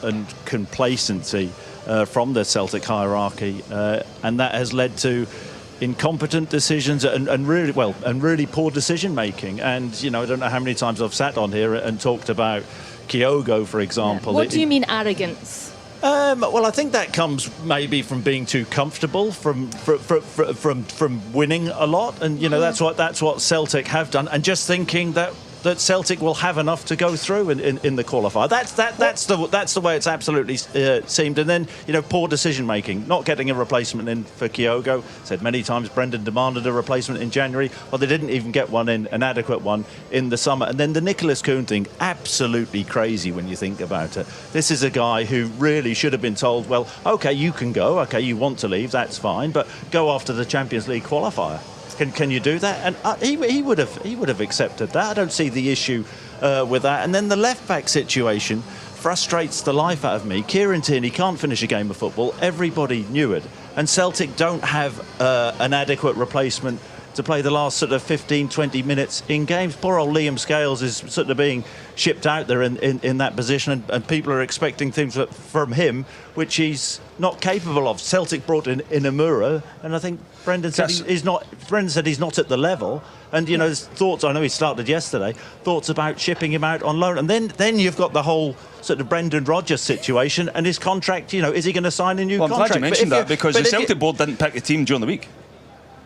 and complacency from the Celtic hierarchy, and that has led to incompetent decisions and really poor decision making. And I don't know how many times I've sat on here and talked about Kyogo, for example. Yeah. What do you mean arrogance? Well, I think that comes maybe from being too comfortable, from winning a lot, and that's what Celtic have done, and just thinking that Celtic will have enough to go through in the qualifier. That's the way it's absolutely seemed. And then poor decision making, not getting a replacement in for Kyogo. Said many times Brendan demanded a replacement in January. Well, they didn't even get one in, an adequate one, in the summer. And then the Nicholas Kuhn thing, absolutely crazy when you think about it. This is a guy who really should have been told, well, okay, you can go, okay, you want to leave, that's fine, but go after the Champions League qualifier. Can you do that? And he would have accepted that. I don't see the issue with that. And then the left back situation frustrates the life out of me. Kieran Tierney can't finish a game of football. Everybody knew it. And Celtic don't have an adequate replacement to play the last sort of 15-20 minutes in games. Poor old Liam Scales is sort of being shipped out there in that position, and people are expecting things from him which he's not capable of. Celtic brought in Imura, and I think Brendan said he's not at the level. And there's thoughts, I know he started yesterday, thoughts about shipping him out on loan. And then you've got the whole sort of Brendan Rodgers situation and his contract. Is he going to sign a new contract? I'm glad you mentioned that, because the Celtic board didn't pick the team during the week.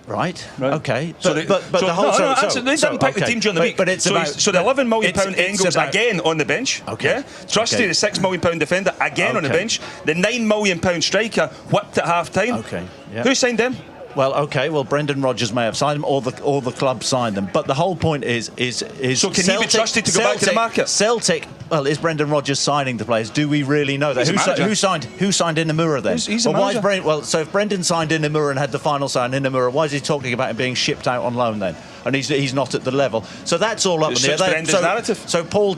Right. Okay. They didn't pick the team during the week. But it's about, so the £11 million Engels again on the bench. Okay. Yeah? Trusty, the £6 million defender again on the bench. The £9 million striker whipped at half time. Okay. Yeah. Who signed them? Well, okay. Well, Brendan Rodgers may have signed them, or the club signed them. But the whole point is so can he be trusted to go back to the market? Celtic. Well, is Brendan Rodgers signing the players? Do we really know that? Who signed Inamura then? He's a manager. So if Brendan signed Inamura and had the final say on Inamura, why is he talking about him being shipped out on loan then? And he's not at the level. So that's all up in the air. Brendan's narrative. So Paul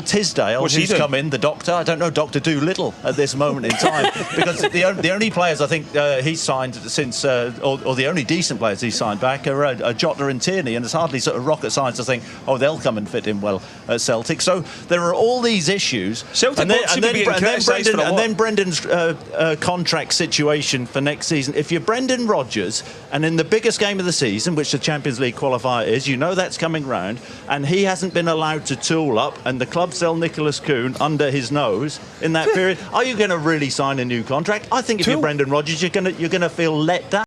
Tisdale, who's come in, the doctor. I don't know Dr. Doolittle at this moment in time, because the only players I think he's signed since, or the only decent players he's signed back are Jota and Tierney, and it's hardly sort of rocket science to think, oh, they'll come and fit in well at Celtic. So there are all these issues. Celtic and then Brendan's contract situation for next season. If you're Brendan Rodgers, and in the biggest game of the season, which the Champions League qualifier is, that's coming round, and he hasn't been allowed to tool up, and the club sell Nicholas Kuhn under his nose in that period, are you going to really sign a new contract? I think if you're Brendan Rodgers, you're going to feel let down.